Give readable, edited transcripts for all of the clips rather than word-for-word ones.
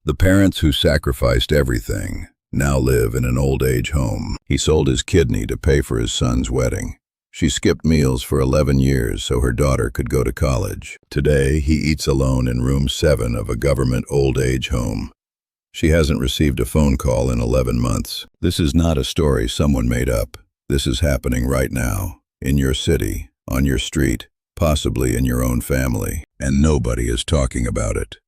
The parents who sacrificed everything now live in an old-age home. He sold his kidney to pay for his son's wedding. She skipped meals for 11 years so her daughter could go to college. Today, he eats alone in room 7 of a government old-age home. She hasn't received a phone call in 11 months. This is not a story someone made up. This is happening right now, in your city, on your street, possibly in your own family, and nobody is talking about it.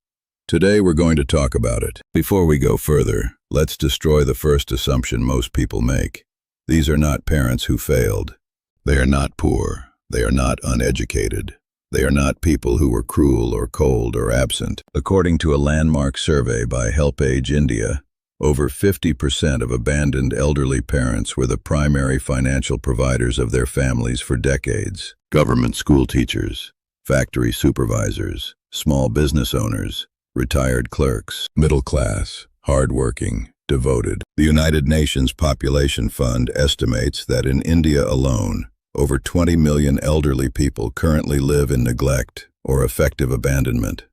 Today we're going to talk about it. Before we go further, let's destroy the first assumption most people make. These are not parents who failed. They are not poor. They are not uneducated. They are not people who were cruel or cold or absent. According to a landmark survey by HelpAge India, over 50% of abandoned elderly parents were the primary financial providers of their families for decades. Government school teachers, factory supervisors, small business owners, retired clerks, middle class, hardworking, devoted. The United Nations Population Fund estimates that in India alone, over 20 million elderly people currently live in neglect or effective abandonment.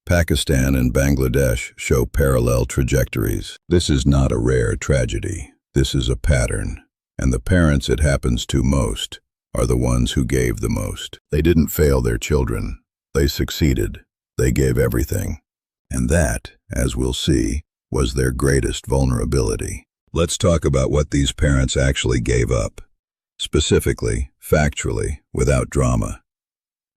Pakistan and Bangladesh show parallel trajectories. This is not a rare tragedy. This is a pattern. And the parents it happens to most are the ones who gave the most. They didn't fail their children. They succeeded. They gave everything. And that, as we'll see, was their greatest vulnerability. Let's talk about what these parents actually gave up. Specifically, factually, without drama.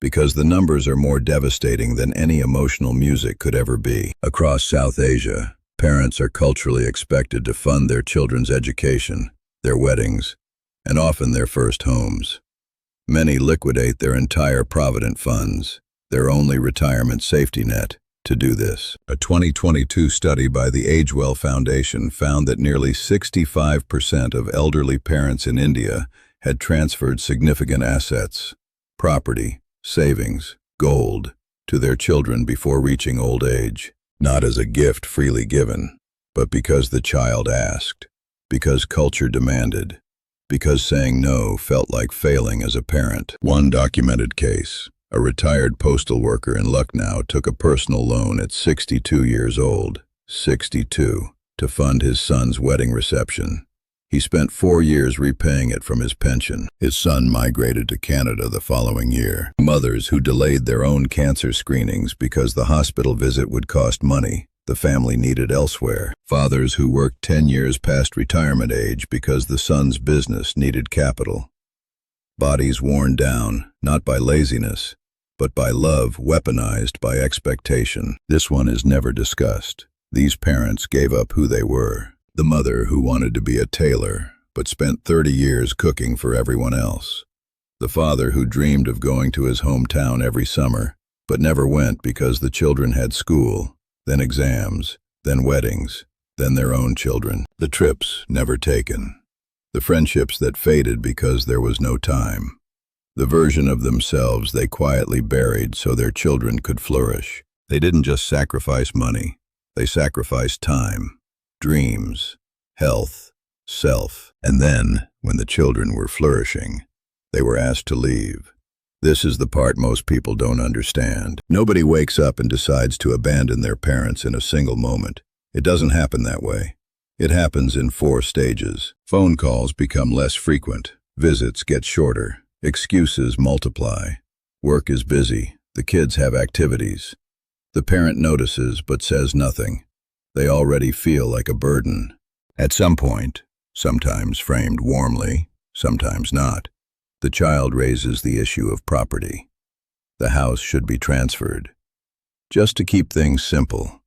Because the numbers are more devastating than any emotional music could ever be. Across South Asia, parents are culturally expected to fund their children's education, their weddings, and often their first homes. Many liquidate their entire provident funds, their only retirement safety net, to do this. A 2022 study by the AgeWell Foundation found that nearly 65% of elderly parents in India had transferred significant assets, property, savings, gold, to their children before reaching old age, not as a gift freely given, but because the child asked, because culture demanded, because saying no felt like failing as a parent. One documented case, a retired postal worker in Lucknow took a personal loan at 62 years old, 62, to fund his son's wedding reception. He spent 4 years repaying it from his pension. His son migrated to Canada the following year. Mothers who delayed their own cancer screenings because the hospital visit would cost money the family needed elsewhere. Fathers who worked 10 years past retirement age because the son's business needed capital. Bodies worn down, not by laziness, but by love weaponized by expectation. This one is never discussed. These parents gave up who they were. The mother who wanted to be a tailor, but spent 30 years cooking for everyone else. The father who dreamed of going to his hometown every summer, but never went because the children had school, then exams, then weddings, then their own children. The trips never taken. The friendships that faded because there was no time. The version of themselves they quietly buried so their children could flourish. They didn't just sacrifice money, they sacrificed time. Dreams, health, self, and then, when the children were flourishing, they were asked to leave. This is the part most people don't understand. Nobody wakes up and decides to abandon their parents in a single moment. It doesn't happen that way. It happens in 4 stages. Phone calls become less frequent. Visits get shorter. Excuses multiply. Work is busy. The kids have activities. The parent notices but says nothing. They already feel like a burden. At some point, sometimes framed warmly, sometimes not, the child raises the issue of property. The house should be transferred. Just to keep things simple,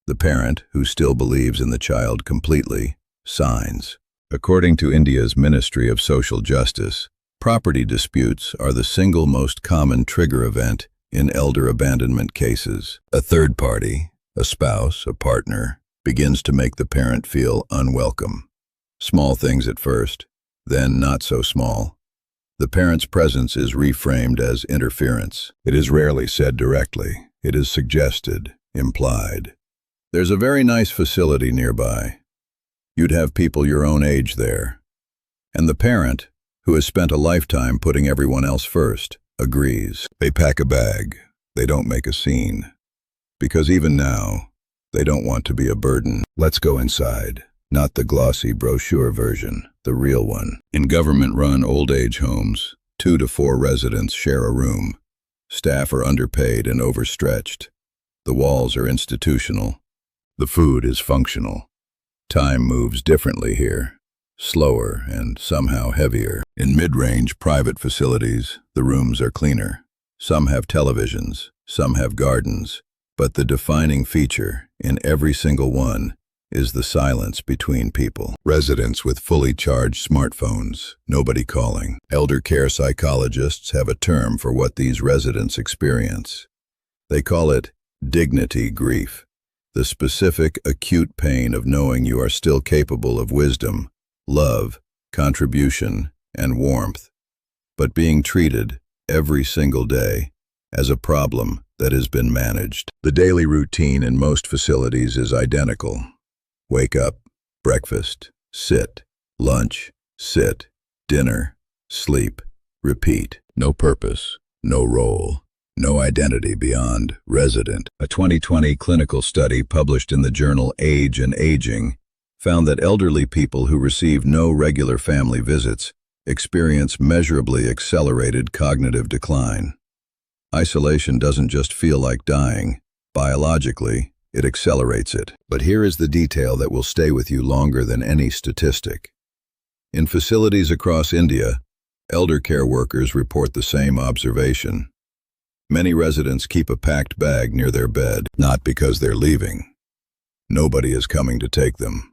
the parent, who still believes in the child completely, signs. According to India's Ministry of Social Justice, property disputes are the single most common trigger event in elder abandonment cases. A third party, a spouse, a partner, begins to make the parent feel unwelcome. Small things at first, then not so small. The parent's presence is reframed as interference. It is rarely said directly. It is suggested, implied. There's a very nice facility nearby. You'd have people your own age there. And the parent, who has spent a lifetime putting everyone else first, agrees. They pack a bag. They don't make a scene. Because even now, They don't want to be a burden. Let's go inside. Not the glossy brochure version, the real one. In government-run old-age homes, 2 to 4 residents share a room. Staff are underpaid and overstretched. The walls are institutional. The food is functional. Time moves differently here, slower and somehow heavier. In mid-range private facilities, the rooms are cleaner. Some have televisions, some have gardens, but the defining feature in every single one is the silence between people. Residents with fully charged smartphones, nobody calling. Elder care psychologists have a term for what these residents experience. They call it dignity grief, the specific acute pain of knowing you are still capable of wisdom, love, contribution, and warmth, but being treated every single day as a problem that has been managed. The daily routine in most facilities is identical. Wake up, breakfast, sit, lunch, sit, dinner, sleep, repeat. No purpose, no role, no identity beyond resident. A 2020 clinical study published in the journal Age and Aging found that elderly people who receive no regular family visits experience measurably accelerated cognitive decline. Isolation doesn't just feel like dying. Biologically, it accelerates it. But here is the detail that will stay with you longer than any statistic. In facilities across India, elder care workers report the same observation. Many residents keep a packed bag near their bed, not because they're leaving. Nobody is coming to take them.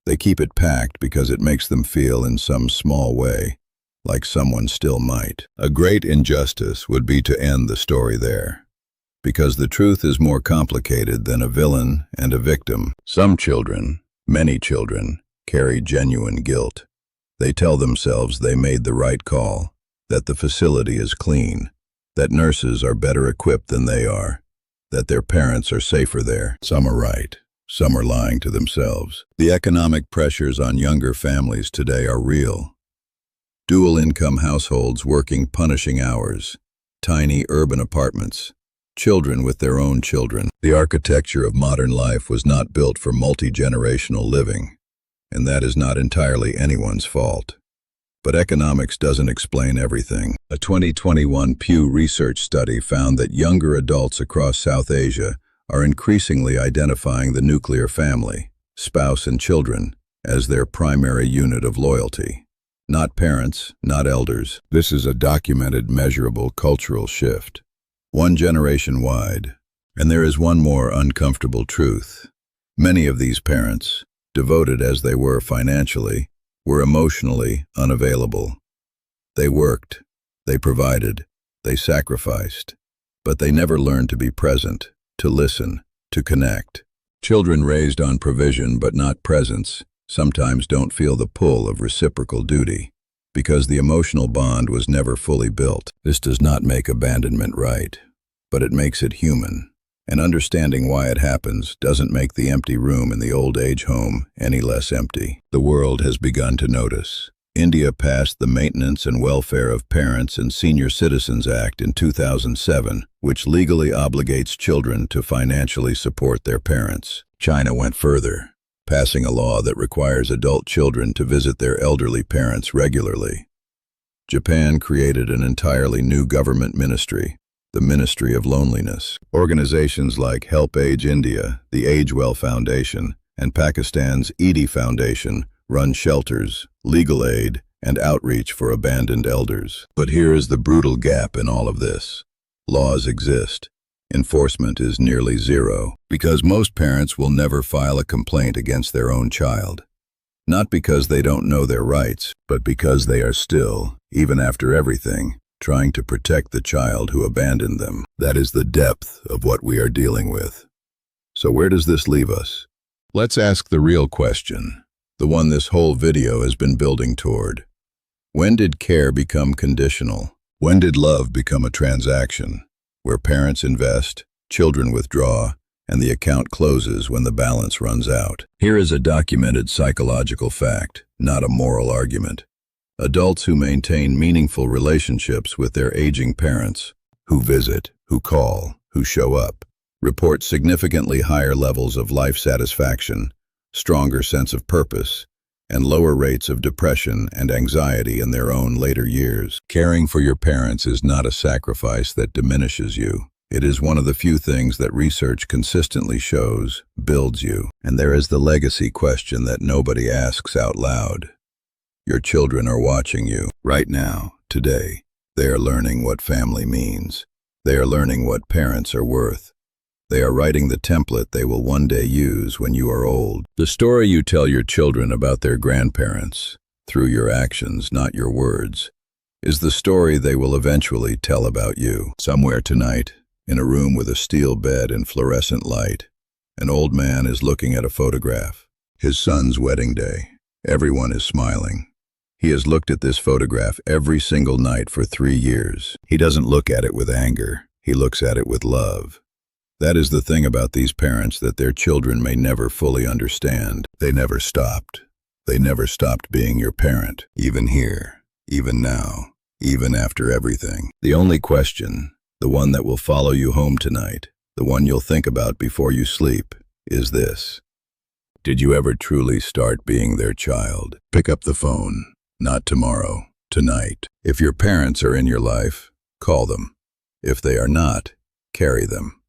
They keep it packed because it makes them feel in some small way like someone still might. A great injustice would be to end the story there, because the truth is more complicated than a villain and a victim. Some children, many children, carry genuine guilt. They tell themselves they made the right call, that the facility is clean, that nurses are better equipped than they are, that their parents are safer there. Some are right. Some are lying to themselves. The economic pressures on younger families today are real. Dual-income households working punishing hours, tiny urban apartments, children with their own children. The architecture of modern life was not built for multi-generational living, and that is not entirely anyone's fault. But economics doesn't explain everything. A 2021 Pew Research study found that younger adults across South Asia are increasingly identifying the nuclear family, spouse and children, as their primary unit of loyalty. Not parents, not elders. This is a documented, measurable cultural shift, one generation wide. And there is one more uncomfortable truth. Many of these parents, devoted as they were financially, were emotionally unavailable. They worked, they provided, they sacrificed, but they never learned to be present, to listen, to connect. Children raised on provision but not presence sometimes don't feel the pull of reciprocal duty, because the emotional bond was never fully built. This does not make abandonment right, but it makes it human. And understanding why it happens doesn't make the empty room in the old age home any less empty. The world has begun to notice. India passed the Maintenance and Welfare of Parents and Senior Citizens Act in 2007, which legally obligates children to financially support their parents. China went further, passing a law that requires adult children to visit their elderly parents regularly. Japan created an entirely new government ministry, the Ministry of Loneliness. Organizations like Help Age India, the Age Well Foundation, and Pakistan's EDI Foundation run shelters, legal aid, and outreach for abandoned elders. But here is the brutal gap in all of this. Laws exist. Enforcement is nearly zero, because most parents will never file a complaint against their own child. Not because they don't know their rights, but because they are still, even after everything, trying to protect the child who abandoned them. That is the depth of what we are dealing with. So where does this leave us? Let's ask the real question, the one this whole video has been building toward. When did care become conditional? When did love become a transaction, where parents invest, children withdraw, and the account closes when the balance runs out? Here is a documented psychological fact, not a moral argument. Adults who maintain meaningful relationships with their aging parents, who visit, who call, who show up, report significantly higher levels of life satisfaction, stronger sense of purpose, and lower rates of depression and anxiety in their own later years. Caring for your parents is not a sacrifice that diminishes you. It is one of the few things that research consistently shows builds you. And there is the legacy question that nobody asks out loud. Your children are watching you right now, today. They are learning what family means. They are learning what parents are worth. They are writing the template they will one day use when you are old. The story you tell your children about their grandparents, through your actions, not your words, is the story they will eventually tell about you. Somewhere tonight, in a room with a steel bed and fluorescent light, an old man is looking at a photograph. His son's wedding day. Everyone is smiling. He has looked at this photograph every single night for 3 years. He doesn't look at it with anger. He looks at it with love. That is the thing about these parents that their children may never fully understand. They never stopped. They never stopped being your parent, even here, even now, even after everything. The only question, the one that will follow you home tonight, the one you'll think about before you sleep, is this. Did you ever truly start being their child? Pick up the phone. Not tomorrow, tonight. If your parents are in your life, call them. If they are not, carry them.